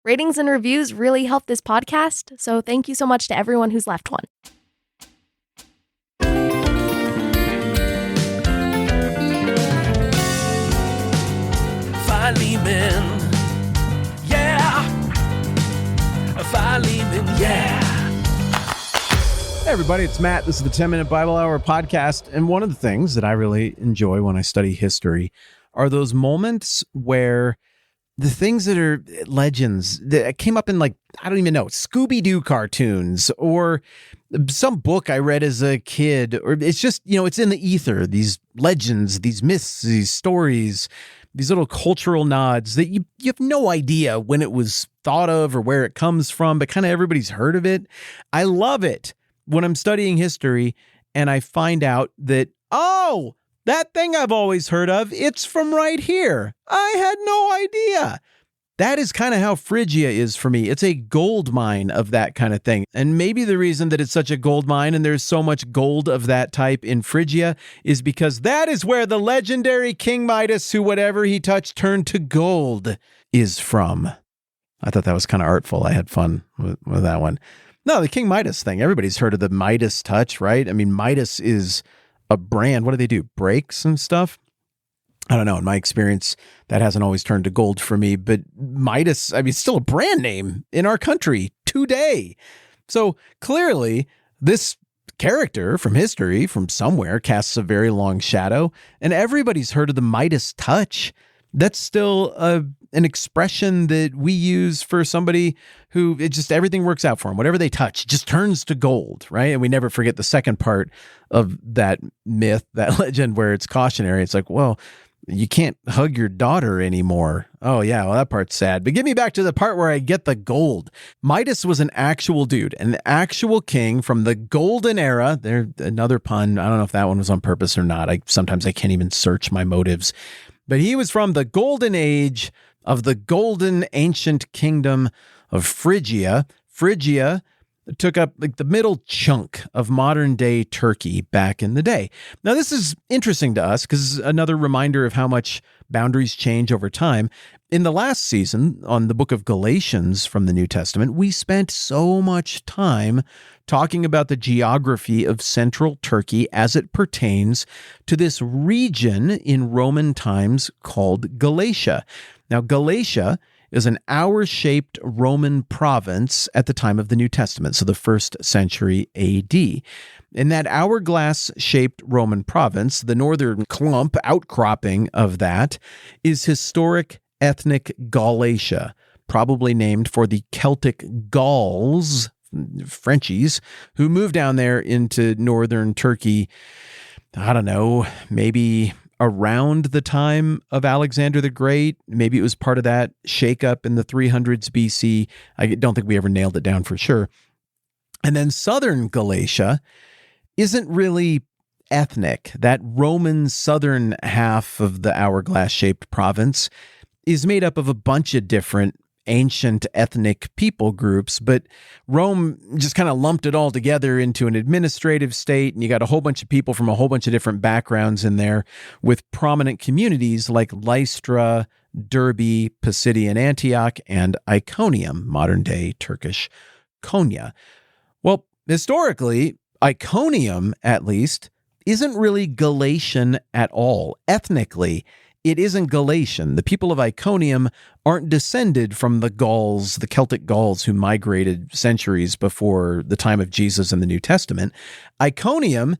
Ratings and reviews really help this podcast, so thank you so much to everyone who's left one. Philemon, yeah. Philemon, yeah. Hey everybody, it's Matt. This is the 10-Minute Bible Hour podcast. And one of the things that I really enjoy when I study history are those moments where the things that are legends that came up in, like, I don't even know, Scooby-Doo cartoons or some book I read as a kid, or it's just, it's in the ether, these legends, these myths, these stories, these little cultural nods that you have no idea when it was thought of or where it comes from, but kind of everybody's heard of it. I love it when I'm studying history and I find out that, oh, that thing I've always heard of, it's from right here. I had no idea. That is kind of how Phrygia is for me. It's a gold mine of that kind of thing. And maybe the reason that it's such a gold mine and there's so much gold of that type in Phrygia is because that is where the legendary King Midas, who whatever he touched turned to gold, is from. I thought that was kind of artful. I had fun with that one. No, the King Midas thing. Everybody's heard of the Midas touch, right? I mean, Midas is a brand. What do they do? Brakes and stuff? I don't know. In my experience, that hasn't always turned to gold for me. But Midas, I mean, it's still a brand name in our country today. So clearly, this character from history, from somewhere, casts a very long shadow. And everybody's heard of the Midas touch. That's still an expression that we use for somebody who everything works out for them. Whatever they touch just turns to gold, right? And we never forget the second part of that myth, that legend, where it's cautionary. It's like, well, you can't hug your daughter anymore. Oh yeah, well, that part's sad. But get me back to the part where I get the gold. Midas was an actual dude, an actual king from the golden era. There, another pun. I don't know if that one was on purpose or not. Sometimes I can't even search my motives. But he was from the golden age of the golden ancient kingdom of Phrygia. Phrygia took up like the middle chunk of modern day Turkey back in the day. Now, this is interesting to us because it's another reminder of how much boundaries change over time. In the last season on the book of Galatians from the New Testament, we spent so much time talking about the geography of central Turkey as it pertains to this region in Roman times called Galatia. Now, Galatia is an hour-shaped Roman province at the time of the New Testament, so the 1st century AD. In that hourglass-shaped Roman province, the northern outcropping of that, is historic ethnic Galatia, probably named for the Celtic Gauls, Frenchies, who moved down there into northern Turkey, I don't know, maybe around the time of Alexander the Great. Maybe it was part of that shakeup in the 300s BC. I don't think we ever nailed it down for sure. And then southern Galatia isn't really ethnic. That Roman southern half of the hourglass-shaped province is made up of a bunch of different ancient ethnic people groups, but Rome just kind of lumped it all together into an administrative state, and you got a whole bunch of people from a whole bunch of different backgrounds in there with prominent communities like Lystra, Derbe, Pisidian Antioch, and Iconium, modern-day Turkish Konya. Well, historically, Iconium, at least, isn't really Galatian at all. Ethnically, it isn't Galatian. The people of Iconium aren't descended from the Gauls, the Celtic Gauls who migrated centuries before the time of Jesus in the New Testament. Iconium,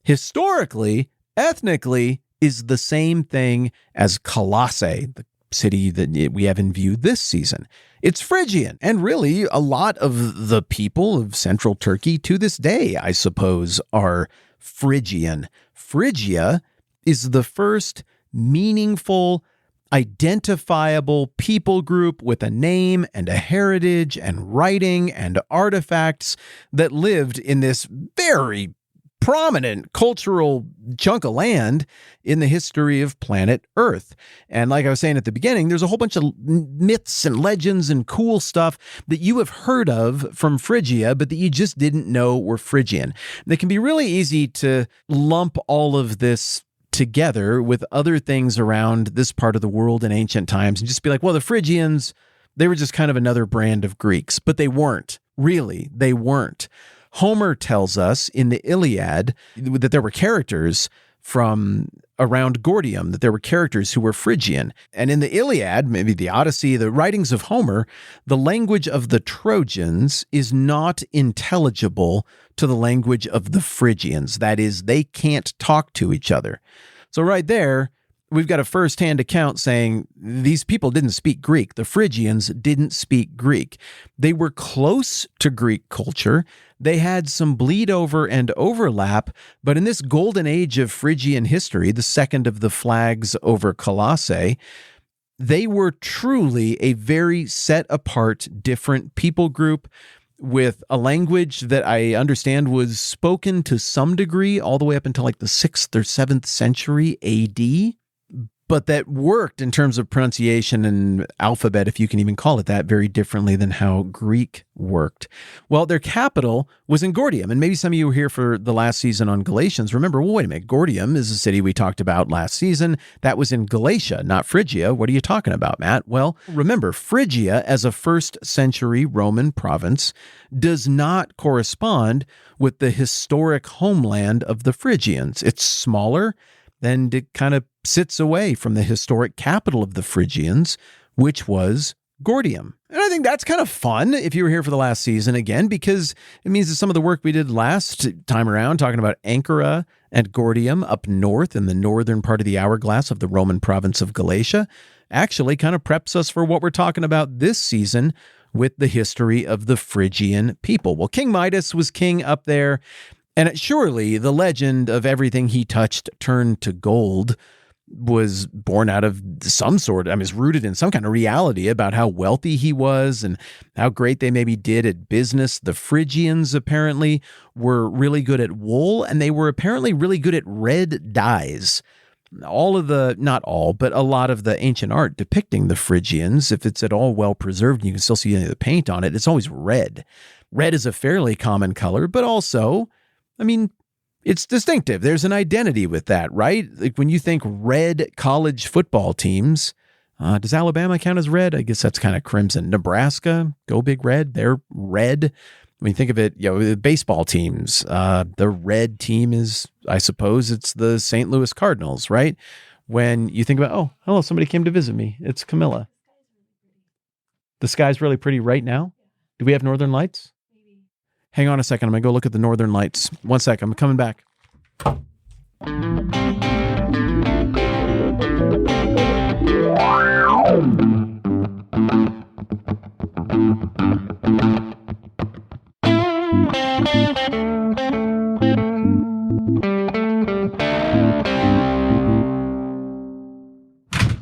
historically, ethnically, is the same thing as Colossae, the city that we have in view this season. It's Phrygian, and really a lot of the people of central Turkey to this day, I suppose, are Phrygian. Phrygia is the first meaningful, identifiable people group with a name and a heritage and writing and artifacts that lived in this very prominent cultural chunk of land in the history of planet Earth. And like I was saying at the beginning, there's a whole bunch of myths and legends and cool stuff that you have heard of from Phrygia, but that you just didn't know were Phrygian. It can be really easy to lump all of this together with other things around this part of the world in ancient times and just be like, well, the Phrygians, They were just kind of another brand of Greeks, but they weren't. Really, they weren't. Homer tells us in the Iliad that there were characters from around Gordium, that there were characters who were Phrygian. And in the Iliad, maybe the Odyssey, the writings of Homer, the language of the Trojans is not intelligible to the language of the Phrygians. That is, they can't talk to each other. So right there, we've got a first-hand account saying these people didn't speak Greek. The Phrygians didn't speak Greek. They were close to Greek culture. They had some bleed over and overlap, but in this golden age of Phrygian history, the second of the flags over Colossae, they were truly a very set apart, different people group with a language that I understand was spoken to some degree all the way up until like the 6th or 7th century AD. But that worked in terms of pronunciation and alphabet, if you can even call it that, very differently than how Greek worked. Well, their capital was in Gordium. And maybe some of you were here for the last season on Galatians. Remember, well, wait a minute, Gordium is a city we talked about last season. That was in Galatia, not Phrygia. What are you talking about, Matt? Well, remember, Phrygia as a 1st century Roman province does not correspond with the historic homeland of the Phrygians. It's smaller, and it kind of sits away from the historic capital of the Phrygians, which was Gordium. And I think that's kind of fun if you were here for the last season again, because it means that some of the work we did last time around, talking about Ancyra and Gordium up north in the northern part of the hourglass of the Roman province of Galatia, actually kind of preps us for what we're talking about this season with the history of the Phrygian people. Well, King Midas was king up there, and surely the legend of everything he touched turned to gold was born out of some sort, it's rooted in some kind of reality about how wealthy he was and how great they maybe did at business. The Phrygians apparently were really good at wool, and they were apparently really good at red dyes. Not all, but a lot of the ancient art depicting the Phrygians, if it's at all well preserved and you can still see any of the paint on it, it's always red. Red is a fairly common color, but also, it's distinctive. There's an identity with that, right? Like when you think red college football teams, does Alabama count as red? I guess that's kind of crimson. Nebraska, go Big Red, they're red. When you think of it, the baseball teams, the red team is, I suppose, it's the St. Louis Cardinals, right? When you think about, oh, hello, somebody came to visit me. It's Camilla. The sky's really pretty right now. Do we have northern lights? Hang on a second. I'm going to go look at the northern lights. One sec. I'm coming back.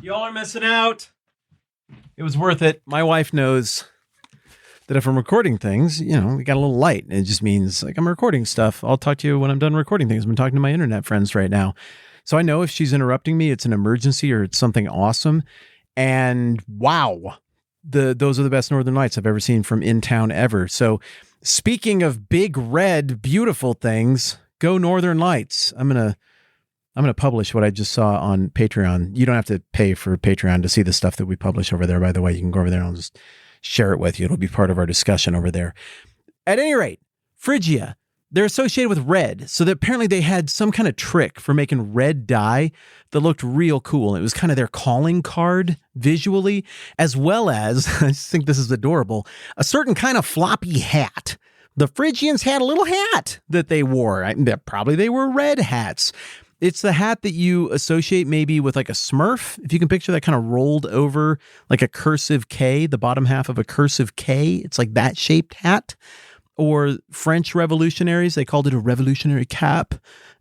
Y'all are missing out. It was worth it. My wife knows that if I'm recording things, we got a little light. It just means like I'm recording stuff. I'll talk to you when I'm done recording things. I'm talking to my internet friends right now. So I know if she's interrupting me, it's an emergency or it's something awesome. And wow, those are the best northern lights I've ever seen from in town ever. So speaking of big red, beautiful things, go northern lights. I'm going to publish what I just saw on Patreon. You don't have to pay for Patreon to see the stuff that we publish over there, by the way. You can go over there and I'll just share it with you. It'll be part of our discussion over there. At any rate, Phrygia, they're associated with red. So that apparently they had some kind of trick for making red dye that looked real cool. It was kind of their calling card visually, as well as, I just think this is adorable, a certain kind of floppy hat. The Phrygians had a little hat that they wore. Probably they were red hats. It's the hat that you associate maybe with like a Smurf. If you can picture that kind of rolled over like a cursive K, the bottom half of a cursive K. It's like that shaped hat. Or French revolutionaries, they called it a revolutionary cap.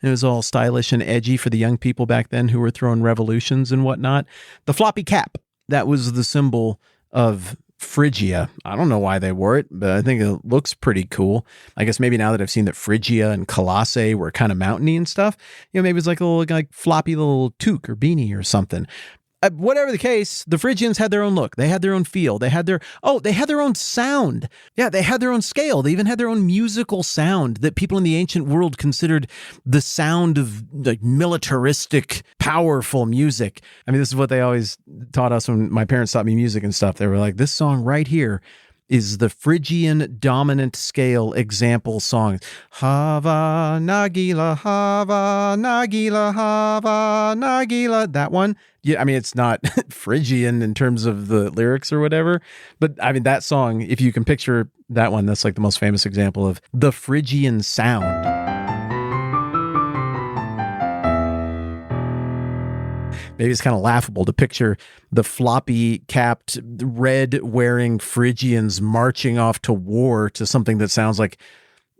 It was all stylish and edgy for the young people back then who were throwing revolutions and whatnot. The floppy cap, that was the symbol of Phrygia. I don't know why they wore it, but I think it looks pretty cool. I guess maybe now that I've seen that Phrygia and Colossae were kind of mountainy and stuff, maybe it's like a little like floppy little toque or beanie or something. Whatever the case, the Phrygians had their own look. They had their own feel. They had their own sound. Yeah, they had their own scale. They even had their own musical sound that people in the ancient world considered the sound of like militaristic, powerful music. I mean, this is what they always taught us when my parents taught me music and stuff. They were like, this song right here is the Phrygian dominant scale example song. Hava Nagila, Hava Nagila, Hava Nagila. That one. Yeah, I mean, it's not Phrygian in terms of the lyrics or whatever, but I mean, that song, if you can picture that one, that's like the most famous example of the Phrygian sound. Maybe it's kind of laughable to picture the floppy-capped, red-wearing Phrygians marching off to war to something that sounds like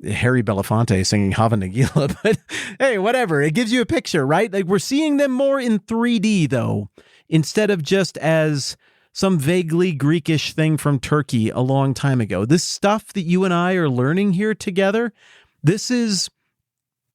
Harry Belafonte singing Hava Nagila. But hey, whatever. It gives you a picture, right? Like, we're seeing them more in 3D, though, instead of just as some vaguely Greekish thing from Turkey a long time ago. This stuff that you and I are learning here together, this is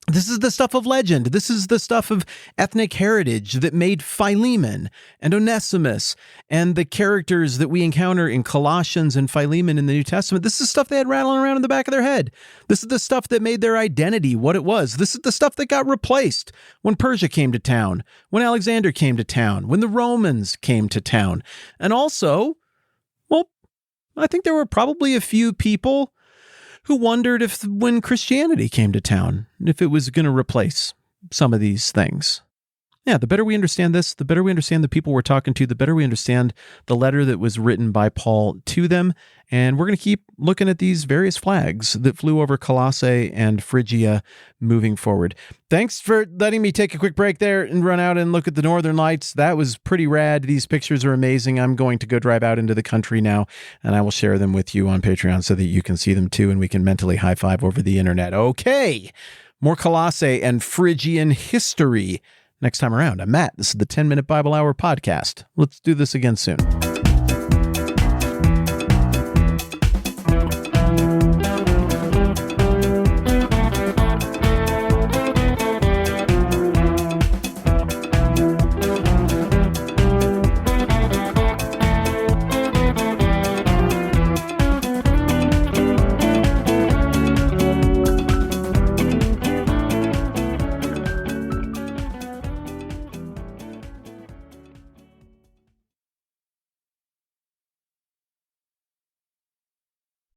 the stuff of legend. This is the stuff of ethnic heritage that made Philemon and Onesimus and the characters that we encounter in Colossians and Philemon in the New Testament. This is stuff they had rattling around in the back of their head. This is the stuff that made their identity what it was. This is the stuff that got replaced when Persia came to town, when Alexander came to town, when the Romans came to town. And also, well, I think there were probably a few people who wondered if when Christianity came to town, if it was going to replace some of these things. Yeah, the better we understand this, the better we understand the people we're talking to, the better we understand the letter that was written by Paul to them. And we're going to keep looking at these various flags that flew over Colossae and Phrygia moving forward. Thanks for letting me take a quick break there and run out and look at the Northern Lights. That was pretty rad. These pictures are amazing. I'm going to go drive out into the country now, and I will share them with you on Patreon so that you can see them too, and we can mentally high five over the internet. Okay, more Colossae and Phrygian history next time around. I'm Matt. This is the 10-Minute Bible Hour podcast. Let's do this again soon.